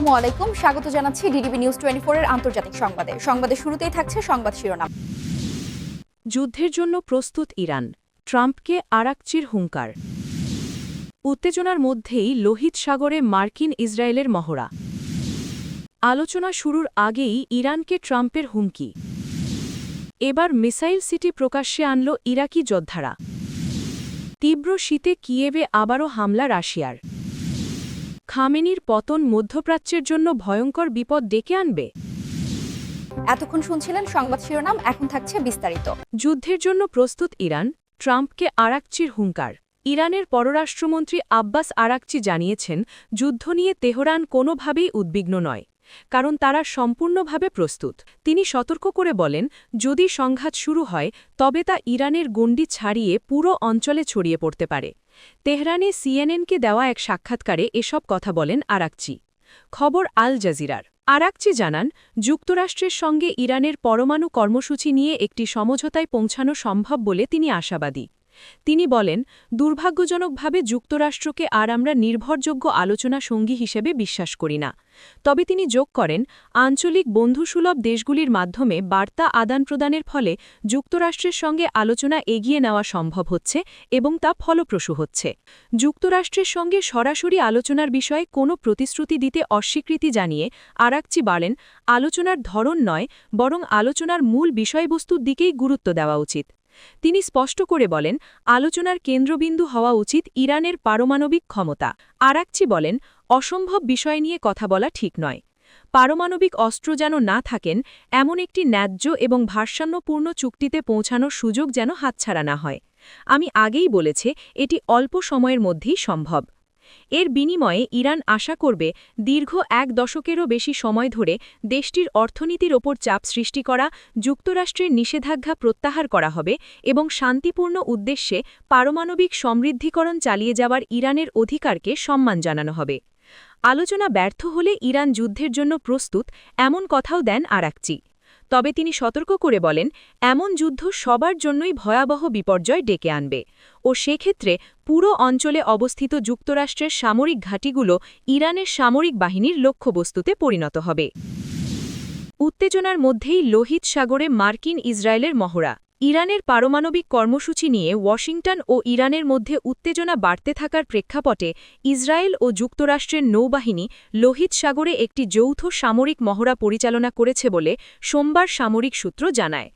আসসালামু আলাইকুম, স্বাগত জানাচ্ছি ডিডিবি নিউজ 24 এর আন্তর্জাতিক সংবাদে। সংবাদের শুরুতেই থাকছে সংবাদ শিরোনাম। যুদ্ধের জন্য প্রস্তুত ইরান, ট্রাম্পকে আরাকচির হুঙ্কার। উত্তেজনার মধ্যেই লোহিত সাগরে মার্কিন ইসরায়েলের মহড়া। আলোচনা শুরুর আগেই ইরানকে ট্রাম্পের হুমকি। এবার মিসাইল সিটি প্রকাশ্যে আনল ইরাকি যোদ্ধারা। তীব্র শীতে কিয়েভে আবারও হামলা রাশিয়ার। খামেনির পতন মধ্যপ্রাচ্যের জন্য ভয়ঙ্কর বিপদ ডেকে আনবে। এতক্ষণ শুনছিলেন সংবাদ শিরোনাম, এখন থাকছে বিস্তারিত। যুদ্ধের জন্য প্রস্তুত ইরান, ট্রাম্পকে আরাকচির হুঙ্কার। ইরানের পররাষ্ট্রমন্ত্রী আব্বাস আরাকচি জানিয়েছেন, যুদ্ধ নিয়ে তেহরান কোনোভাবেই উদ্বিগ্ন নয়, কারণ তারা সম্পূর্ণভাবে প্রস্তুত। তিনি সতর্ক করে বলেন, যদি সংঘাত শুরু হয় তবে তা ইরানের গণ্ডি ছাড়িয়ে পুরো অঞ্চলে ছড়িয়ে পড়তে পারে। তেহরানে সিএনএনকে দেওয়া এক সাক্ষাৎকারে এসব কথা বলেন আরাকচি। খবর আল জাজিরার। আরাকচি জানান, যুক্তরাষ্ট্রের সঙ্গে ইরানের পরমাণু কর্মসূচি নিয়ে একটি সমঝোতায় পৌঁছানো সম্ভব বলে তিনি আশাবাদী। তিনি বলেন, দুর্ভাগ্যজনকভাবে যুক্তরাষ্ট্রকে আর আমরা নির্ভরযোগ্য আলোচনা সঙ্গী হিসেবে বিশ্বাস করি না। তবে তিনি যোগ করেন, আঞ্চলিক বন্ধুসুলভ দেশগুলির মাধ্যমে বার্তা আদান-প্রদানের ফলে যুক্তরাষ্ট্রের সঙ্গে আলোচনা এগিয়ে নেওয়া সম্ভব হচ্ছে এবং তা ফলপ্রসূ হচ্ছে। যুক্তরাষ্ট্রের সঙ্গে সরাসরি আলোচনার বিষয়ে কোনো প্রতিশ্রুতি দিতে অস্বীকৃতি জানিয়ে আরাকচি বলেন, আলোচনার ধরন নয়, বরং আলোচনার মূল বিষয়বস্তুর দিকেই গুরুত্ব দেওয়া উচিত। তিনি স্পষ্ট করে বলেন, আলোচনার কেন্দ্রবিন্দু হওয়া উচিত ইরানের পারমাণবিক ক্ষমতা। আরাকচি বলেন, অসম্ভব বিষয় নিয়ে কথা বলা ঠিক নয়। পারমাণবিক অস্ত্র যেন না থাকেন, এমন একটি ন্যায্য এবং ভারসাম্যপূর্ণ চুক্তিতে পৌঁছানোর সুযোগ যেন হাতছাড়া না হয়। আমি আগেই বলেছি, এটি অল্প সময়ের মধ্যেই সম্ভব। এর বিনিময়ে ইরান আশা করবে, দীর্ঘ এক দশকেরও বেশি সময় ধরে দেশটির অর্থনীতির ওপর চাপ সৃষ্টি করা যুক্তরাষ্ট্রের নিষেধাজ্ঞা প্রত্যাহার করা হবে এবং শান্তিপূর্ণ উদ্দেশ্যে পারমাণবিক সমৃদ্ধিকরণ চালিয়ে যাওয়ার ইরানের অধিকারকে সম্মান জানানো হবে। আলোচনা ব্যর্থ হলে ইরান যুদ্ধের জন্য প্রস্তুত, এমন কথাও দেন আরাকচি। তবে তিনি সতর্ক করে বলেন, এমন যুদ্ধ সবার জন্যই ভয়াবহ বিপর্যয় ডেকে আনবে ও সেক্ষেত্রে পুরো অঞ্চলে অবস্থিত যুক্তরাষ্ট্রের সামরিক ঘাঁটিগুলো ইরানের সামরিক বাহিনীর লক্ষ্যবস্তুতে পরিণত হবে। উত্তেজনার মধ্যেই লোহিত সাগরে মার্কিন ইসরায়েলের মহড়া। ইরানের পারমাণবিক কর্মসূচি নিয়ে ওয়াশিংটন ও ইরানের মধ্যে উত্তেজনা বাড়তে থাকার প্রেক্ষাপটে ইসরায়েল ও যুক্তরাষ্ট্রের নৌবাহিনী লোহিত সাগরে একটি যৌথ সামরিক মহড়া পরিচালনা করেছে বলে সোমবার সামরিক সূত্র জানায়।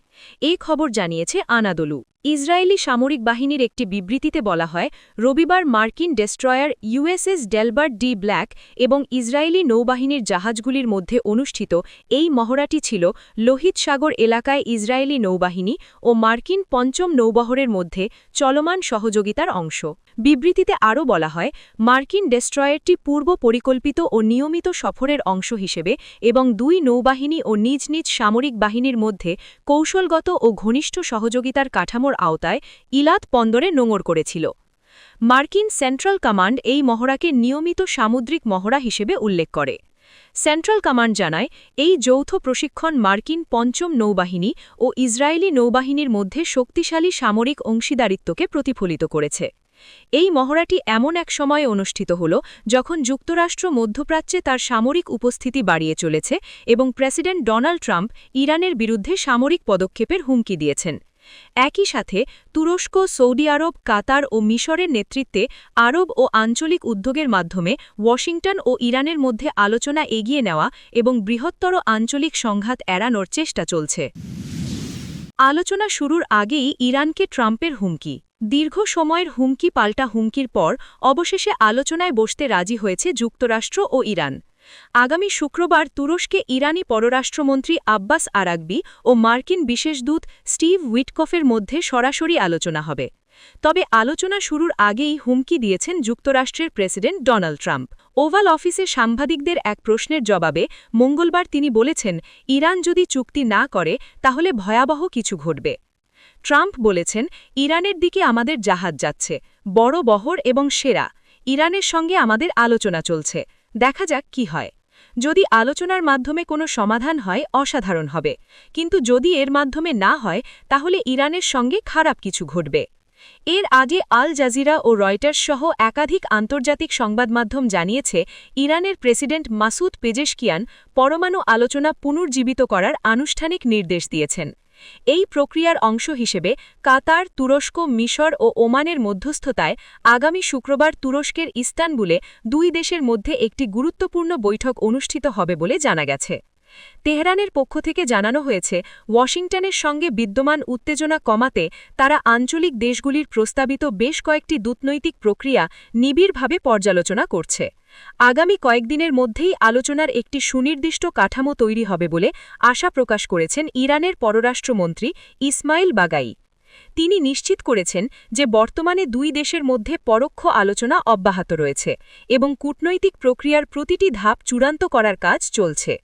এই খবর জানিয়েছে আনাদোলু। ইসরায়েলি সামরিক বাহিনীর একটি বিবৃতিতে বলা হয়, রবিবার মার্কিন destroyer USS Delbert D black এবং ইসরায়েলি নৌবাহিনীর জাহাজগুলির মধ্যে অনুষ্ঠিত এই মহড়াটি ছিল লোহিত সাগর এলাকায় ইসরায়েলি নৌবাহিনী ও মার্কিন পঞ্চম নৌবহরের মধ্যে চলমান সহযোগিতার অংশ। বিবৃতিতে আরও বলা হয়, মার্কিন ডেস্ট্রয়ারটি পূর্ব পরিকল্পিত ও নিয়মিত সফরের অংশ হিসেবে এবং দুই নৌবাহিনী ও নিজ নিজ সামরিক বাহিনীর মধ্যে কৌশলগত ও ঘনিষ্ঠ সহযোগিতার কাঠামোর আওতায় ইলাত বন্দরে নোঙর করেছিল। মার্কিন সেন্ট্রাল কমান্ড এই মহড়াকে নিয়মিত সামুদ্রিক মহড়া হিসেবে উল্লেখ করে। সেন্ট্রাল কমান্ড জানায়, এই যৌথ প্রশিক্ষণ মার্কিন পঞ্চম নৌবাহিনী ও ইসরায়েলি নৌবাহিনীর মধ্যে শক্তিশালী সামরিক অংশীদারিত্বকে প্রতিফলিত করেছে। এই মহড়াটি এমন এক সময়ে অনুষ্ঠিত হল যখন যুক্তরাষ্ট্র মধ্যপ্রাচ্যে তার সামরিক উপস্থিতি বাড়িয়ে চলেছে এবং প্রেসিডেন্ট ডোনাল্ড ট্রাম্প ইরানের বিরুদ্ধে সামরিক পদক্ষেপের হুমকি দিয়েছেন। একই সাথে তুরস্ক, সৌদি আরব, কাতার ও মিশরের নেতৃত্বে আরব ও আঞ্চলিক উদ্যোগের মাধ্যমে ওয়াশিংটন ও ইরানের মধ্যে আলোচনা এগিয়ে নেওয়া এবং বৃহত্তর আঞ্চলিক সংঘাত এড়ানোর চেষ্টা চলছে। আলোচনা শুরুর আগেই ইরানকে ট্রাম্পের হুমকি। দীর্ঘ সময়ের হুমকি পাল্টা হুমকির পর অবশেষে আলোচনায় বসতে রাজি হয়েছে যুক্তরাষ্ট্র ও ইরান। আগামী শুক্রবার তুরস্কে ইরানি পররাষ্ট্রমন্ত্রী আব্বাস আরাকবি ও মার্কিন বিশেষ দূত স্টিভ উইটকফের মধ্যে সরাসরি আলোচনা হবে। তবে আলোচনা শুরুর আগেই হুমকি দিয়েছেন যুক্তরাষ্ট্রের প্রেসিডেন্ট ডোনাল্ড ট্রাম্প। ওভাল অফিসে সাংবাদিকদের এক প্রশ্নের জবাবে মঙ্গলবার তিনি বলেছেন, ইরান যদি চুক্তি না করে তাহলে ভয়াবহ কিছু ঘটবে। ট্রাম্প বলেছেন, ইরানের দিকে আমাদের জাহাজ যাচ্ছে, বড় বহর এবং সেরা। ইরানের সঙ্গে আমাদের আলোচনা চলছে, দেখা যাক কি হয়। যদি আলোচনার মাধ্যমে কোনো সমাধান হয় অসাধারণ হবে, কিন্তু যদি এর মাধ্যমে না হয় তাহলে ইরানের সঙ্গে খারাপ কিছু ঘটবে। এর আগে আল জাজিরা ও রয়টার্স সহ একাধিক আন্তর্জাতিক সংবাদমাধ্যম জানিয়েছে ইরানের প্রেসিডেন্ট মাসুদ পেজেশকিয়ান পরমাণু আলোচনা পুনর্জীবিত করার আনুষ্ঠানিক নির্দেশ দিয়েছেন। এই প্রক্রিয়ার অংশ হিসেবে কাতার, তুরস্ক, মিশর ও ওমানের মধ্যস্থতায় আগামী শুক্রবার তুরস্কের ইস্তানবুলে দুই দেশের মধ্যে একটি গুরুত্বপূর্ণ বৈঠক অনুষ্ঠিত হবে বলে জানা গেছে। তেহরানের পক্ষ থেকে জানানো হয়েছে, ওয়াশিংটনের সঙ্গে বিদ্যমান উত্তেজনা কমাতে তারা আঞ্চলিক দেশগুলির প্রস্তাবিত বেশ কয়েকটি কূটনৈতিক প্রক্রিয়া নিবিড়ভাবে পর্যালোচনা করছে। আগামী কয়েকদিনের মধ্যেই আলোচনার একটি সুনির্দিষ্ট কাঠামো তৈরি হবে বলে আশা প্রকাশ করেছেন ইরানের পররাষ্ট্রমন্ত্রী ইসমাইল বাগাই। তিনি নিশ্চিত করেছেন যে বর্তমানে দুই দেশের মধ্যে পরোক্ষ আলোচনা অব্যাহত রয়েছে এবং কূটনৈতিক প্রক্রিয়ার প্রতিটি ধাপ চূড়ান্ত করার কাজ চলছে।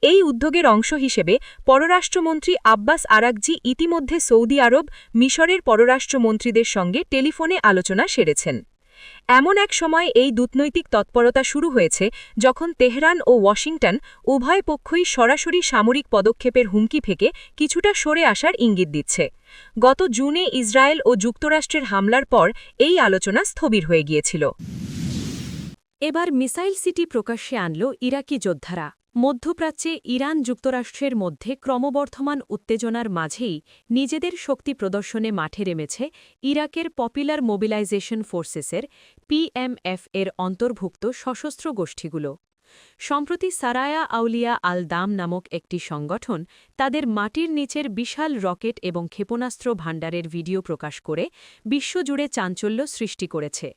এই উদ্যোগের অংশ হিসেবে পররাষ্ট্রমন্ত্রী আব্বাস আরাকজি ইতিমধ্যে সৌদি আরব, মিশরের পররাষ্ট্রমন্ত্রীদের সঙ্গে টেলিফোনে আলোচনা সেরেছেন। এমন এক সময় এই কূটনৈতিক তৎপরতা শুরু হয়েছে যখন তেহরান ও ওয়াশিংটন উভয় পক্ষই সরাসরি সামরিক পদক্ষেপের হুমকি থেকে কিছুটা সরে আসার ইঙ্গিত দিচ্ছে। গত জুনে ইসরায়েল ও যুক্তরাষ্ট্রের হামলার পর এই আলোচনা স্থবির হয়ে গিয়েছিল। এবার মিসাইল সিটি প্রকাশ্যে আনল ইরাকি যোদ্ধারা। মধ্যপ্রাচ্যে ইরান যুক্তরাষ্ট্রের মধ্যে ক্রমবর্ধমান উত্তেজনার মাঝেই নিজেদের শক্তি প্রদর্শনে মাঠে নেমেছে ইরাকের পপুলার মোবিলাইজেশন ফোর্সেসের পিএমএফ এর অন্তর্ভুক্ত সশস্ত্র গোষ্ঠীগুলো। সম্প্রতি সারায়া আউলিয়া আল দাম নামক একটি সংগঠন তাদের মাটির নিচের বিশাল রকেট এবং ক্ষেপণাস্ত্র ভাণ্ডারের ভিডিও প্রকাশ করে বিশ্বজুড়ে চাঞ্চল্য সৃষ্টি করেছে।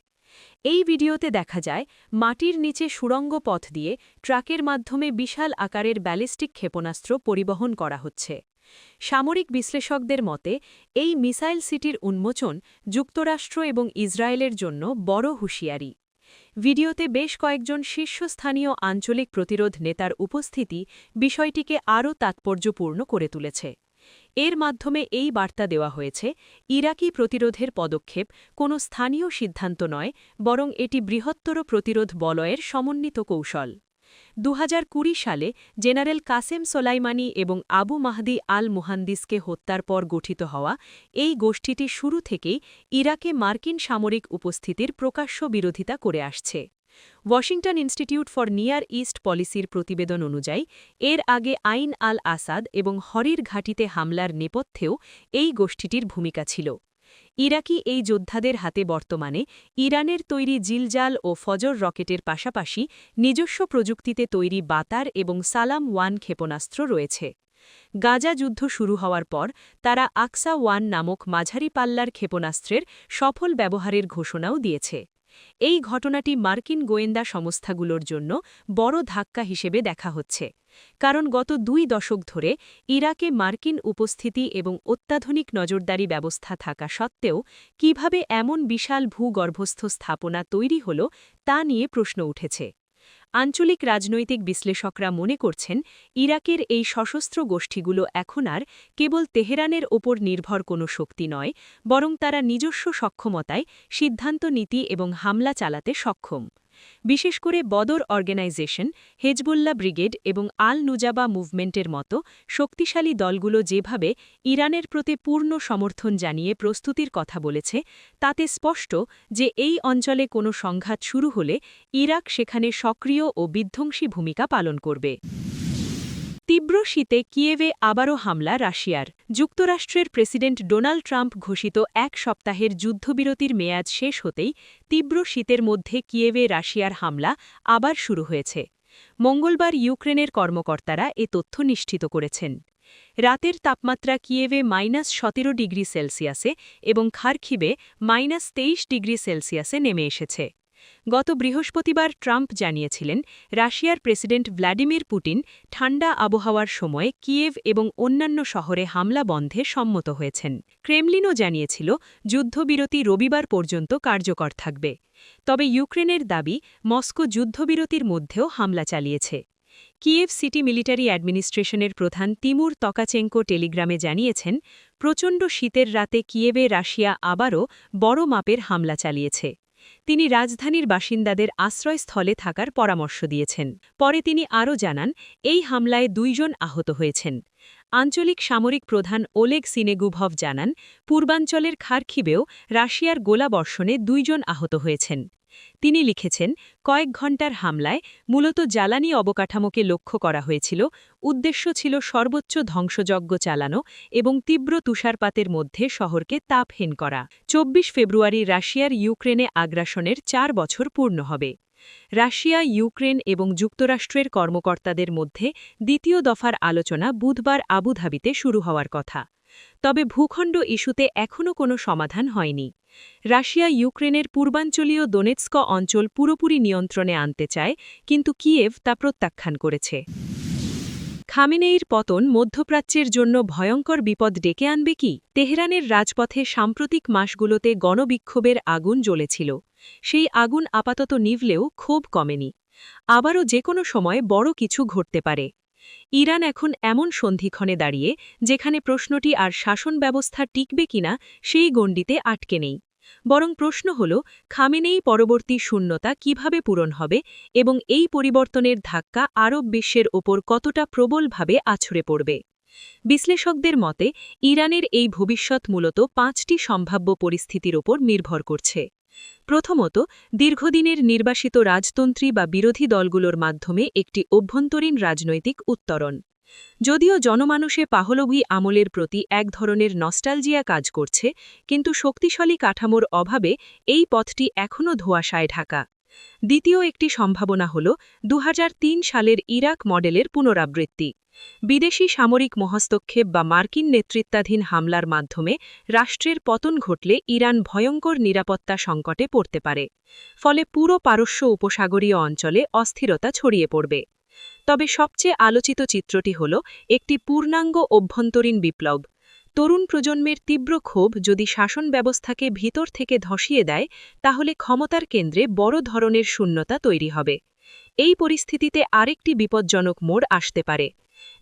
এই ভিডিওতে দেখা যায় মাটির নিচে সুড়ঙ্গ পথ দিয়ে ট্রাকের মাধ্যমে বিশাল আকারের ব্যালিস্টিক ক্ষেপণাস্ত্র পরিবহন করা হচ্ছে। সামরিক বিশ্লেষকদের মতে এই মিসাইল সিটির উন্মোচন যুক্তরাষ্ট্র এবং ইসরায়েলের জন্য বড় হুঁশিয়ারি। ভিডিওতে বেশ কয়েকজন শীর্ষস্থানীয় আঞ্চলিক প্রতিরোধ নেতার উপস্থিতি বিষয়টিকে আরও তাৎপর্যপূর্ণ করে তুলেছে। এর মাধ্যমে এই বার্তা দেওয়া হয়েছে, ইরাকি প্রতিরোধের পদক্ষেপ কোনো স্থানীয় সিদ্ধান্ত নয়, বরং এটি বৃহত্তর প্রতিরোধ বলয়ের সমন্বিত কৌশল। 2020 সালে জেনারেল কাসেম সোলাইমানি এবং আবু মাহদি আল মুহান্দিসকে হত্যার পর গঠিত হওয়া এই গোষ্ঠীটি শুরু থেকেই ইরাকে মার্কিন সামরিক উপস্থিতির প্রকাশ্য বিরোধিতা করে আসছে। Washington institute for near east পলিসির প্রতিবেদন অনুযায়ী এর আগে আইন আল আসাদ এবং হরির ঘাঁটিতে হামলার নেপথ্যেও এই গোষ্ঠীটির ভূমিকা ছিল। ইরাকি এই যোদ্ধাদের হাতে বর্তমানে ইরানের তৈরি জিলজাল ও ফজর রকেটের পাশাপাশি নিজস্ব প্রযুক্তিতে তৈরি বাতার এবং সালাম-1 ক্ষেপণাস্ত্র রয়েছে। গাজা যুদ্ধ শুরু হওয়ার পর তারা আকসা-1 নামক মাঝারি পাল্লার ক্ষেপণাস্ত্রের সফল ব্যবহারের ঘোষণাও দিয়েছে। এই ঘটনাটি মার্কিন গোয়েন্দা সংস্থাগুলোর জন্য বড় ধাক্কা হিসেবে দেখা হচ্ছে, কারণ গত 2 দশক ধরে ইরাকে মার্কিন উপস্থিতি এবং অত্যাধুনিক নজরদারি ব্যবস্থা থাকা সত্ত্বেও কিভাবে এমন বিশাল ভূগর্ভস্থ স্থাপনা তৈরি হল তা নিয়ে প্রশ্ন উঠেছে। আঞ্চলিক রাজনৈতিক বিশ্লেষকরা মনে করছেন, ইরাকের এই সশস্ত্র গোষ্ঠীগুলো এখন আর কেবল তেহরানের ওপর নির্ভর কোনো শক্তি নয়, বরং তারা নিজস্ব সক্ষমতায় সিদ্ধান্ত নীতি এবং হামলা চালাতে সক্ষম। বিশেষ করে বদর অর্গানাইজেশন, হেজবুল্লাহ ব্রিগেড এবং আল নুজাবা মুভমেন্টের মতো শক্তিশালী দলগুলো যেভাবে ইরানের প্রতি পূর্ণ সমর্থন জানিয়ে প্রস্তুতির কথা বলেছে, তাতে স্পষ্ট যে এই অঞ্চলে কোনো সংঘাত শুরু হলে ইরাক সেখানে সক্রিয় ও বিধ্বংসী ভূমিকা পালন করবে। তীব্র শীতে কিয়েভে আবারও হামলা রাশিয়ার। যুক্তরাষ্ট্রের প্রেসিডেন্ট ডোনাল্ড ট্রাম্প ঘোষিত 1 সপ্তাহের যুদ্ধবিরতির মেয়াদ শেষ হতেই তীব্র শীতের মধ্যে কিয়েভে রাশিয়ার হামলা আবার শুরু হয়েছে। মঙ্গলবার ইউক্রেনের কর্মকর্তারা এ তথ্য নিশ্চিত করেছেন। রাতের তাপমাত্রা কিয়েভে -17 ডিগ্রি সেলসিয়াসে এবং খারকিভে -23 ডিগ্রি সেলসিয়াসে নেমে এসেছে। গত বৃহস্পতিবার ট্রাম্প জানিয়েছিলেন, রাশিয়ার প্রেসিডেন্ট ভ্লাদিমির পুতিন ঠান্ডা আবহাওয়ার সময় কিয়েভ এবং অন্যান্য শহরে হামলা বন্ধে সম্মত হয়েছেন। ক্রেমলিনও জানিয়েছিল, যুদ্ধবিরতি রবিবার পর্যন্ত কার্যকর থাকবে। তবে ইউক্রেনের দাবি, মস্কো যুদ্ধবিরতির মধ্যেও হামলা চালিয়েছে। কিয়েভ সিটি মিলিটারি অ্যাডমিনিস্ট্রেশনের প্রধান তিমুর তকাচেঙ্কো টেলিগ্রামে জানিয়েছেন, প্রচণ্ড শীতের রাতে কিয়েভে রাশিয়া আবারও বড় মাপের হামলা চালিয়েছে। তিনি রাজধানীর বাসিন্দাদের আশ্রয়স্থলে থাকার পরামর্শ দিয়েছেন। পরে তিনি আরও জানান, এই হামলায় 2 জন আহত হয়েছেন। আঞ্চলিক সামরিক প্রধান ওলেগ সিনেগুভভ জানান, পূর্বাঞ্চলের খার্কিভেও রাশিয়ার গোলাবর্ষণে 2 জন আহত হয়েছেন। তিনি লিখেছেন, কয়েক ঘণ্টার হামলায় মূলত জ্বালানি অবকাঠামোকে লক্ষ্য করা হয়েছিল, উদ্দেশ্য ছিল সর্বোচ্চ ধ্বংসযজ্ঞ চালানো এবং তীব্র তুষারপাতের মধ্যে শহরকে তাপহীন করা। 24 ফেব্রুয়ারি রাশিয়ার ইউক্রেনে আগ্রাসনের 4 বছর পূর্ণ হবে। রাশিয়া, ইউক্রেন এবং যুক্তরাষ্ট্রের কর্মকর্তাদের মধ্যে দ্বিতীয় দফার আলোচনা বুধবার আবুধাবিতে শুরু হওয়ার কথা। তবে ভূখণ্ড ইস্যুতে এখনও কোনো সমাধান হয়নি। রাশিয়া ইউক্রেনের পূর্বাঞ্চলীয় দোনেৎস্ক অঞ্চল পুরোপুরি নিয়ন্ত্রণে আনতে চায়, কিন্তু কিয়েভ তা প্রত্যাখ্যান করেছে। খামেনেইর পতন মধ্যপ্রাচ্যের জন্য ভয়ঙ্কর বিপদ ডেকে আনবে কি? তেহরানের রাজপথে সাম্প্রতিক মাসগুলোতে গণবিক্ষোভের আগুন জ্বলেছিল। সেই আগুন আপাতত নিভলেও ক্ষোভ কমেনি। আবারও যে কোনো সময় বড় কিছু ঘটতে পারে। ইরান এখন এমন সন্ধিক্ষণে দাঁড়িয়ে যেখানে প্রশ্নটি আর শাসন ব্যবস্থা টিকবে কিনা সেই গণ্ডিতে আটকে নেই। বরং প্রশ্ন হল, খামেনেই পরবর্তী শূন্যতা কিভাবে পূরণ হবে এবং এই পরিবর্তনের ধাক্কা আরব বিশ্বের ওপর কতটা প্রবলভাবে আছড়ে পড়বে। বিশ্লেষকদের মতে ইরানের এই ভবিষ্যৎ মূলত 5টি সম্ভাব্য পরিস্থিতির ওপর নির্ভর করছে। প্রথমত, দীর্ঘদিনের নির্বাসিত রাজতন্ত্রী বা বিরোধী দলগুলোর মাধ্যমে একটি অভ্যন্তরীণ রাজনৈতিক উত্তরণ। যদিও জনমানুষে পাহলভি আমলের প্রতি এক ধরনের নস্টালজিয়া কাজ করছে, কিন্তু শক্তিশালী কাঠামোর অভাবে এই পথটি এখনও ধোঁয়াশায় ঢাকা। দ্বিতীয় একটি সম্ভাবনা হল 2003 সালের ইরাক মডেলের পুনরাবৃত্তি। বিদেশি সামরিক হস্তক্ষেপ বা মার্কিন নেতৃত্বাধীন হামলার মাধ্যমে রাষ্ট্রের পতন ঘটলে ইরান ভয়ঙ্কর নিরাপত্তা সংকটে পড়তে পারে। ফলে পুরো পারস্য উপসাগরীয় অঞ্চলে অস্থিরতা ছড়িয়ে পড়বে। তবে সবচেয়ে আলোচিত চিত্রটি হল একটি পূর্ণাঙ্গ অভ্যন্তরীণ বিপ্লব। তরুণ প্রজন্মের তীব্র ক্ষোভ যদি শাসন ব্যবস্থাকে ভিতর থেকে ধসিয়ে দেয়, তাহলে ক্ষমতার কেন্দ্রে বড় ধরনের শূন্যতা তৈরি হবে। এই পরিস্থিতিতে আরেকটি বিপজ্জনক মোড় আসতে পারে।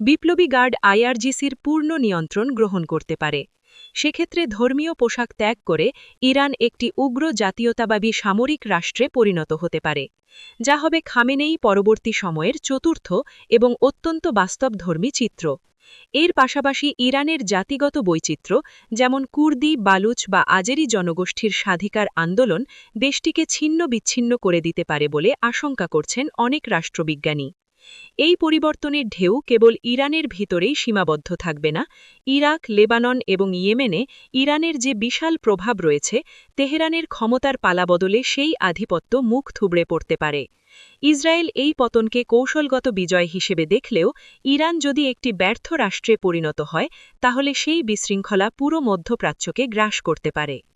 বিপ্লবী গার্ড আইআরজিসির পূর্ণ নিয়ন্ত্রণ গ্রহণ করতে পারে। সেক্ষেত্রে ধর্মীয় পোশাক ত্যাগ করে ইরান একটি উগ্র জাতীয়তাবাদী সামরিক রাষ্ট্রে পরিণত হতে পারে, যা হবে খামেনেই পরবর্তী সময়ের চতুর্থ এবং অত্যন্ত বাস্তবধর্মী চিত্র। এর পাশাপাশি ইরানের জাতিগত বৈচিত্র্য, যেমন কুর্দি, বালুচ বা আজেরি জনগোষ্ঠীর স্বাধিকার আন্দোলন দেশটিকে ছিন্ন বিচ্ছিন্ন করে দিতে পারে বলে আশঙ্কা করছেন অনেক রাষ্ট্রবিজ্ঞানী। এই পরিবর্তনের ঢেউ কেবল ইরানের ভিতরেই সীমাবদ্ধ থাকবে না। ইরাক, লেবানন এবং ইয়েমেনে ইরানের যে বিশাল প্রভাব রয়েছে, তেহরানের ক্ষমতার পালাবদলে সেই আধিপত্য মুখ থুবড়ে পড়তে পারে। ইসরায়েল এই পতনকে কৌশলগত বিজয় হিসেবে দেখলেও ইরান যদি একটি ব্যর্থ রাষ্ট্রে পরিণত হয়, তাহলে সেই বিশৃঙ্খলা পুরো মধ্যপ্রাচ্যকে গ্রাস করতে পারে।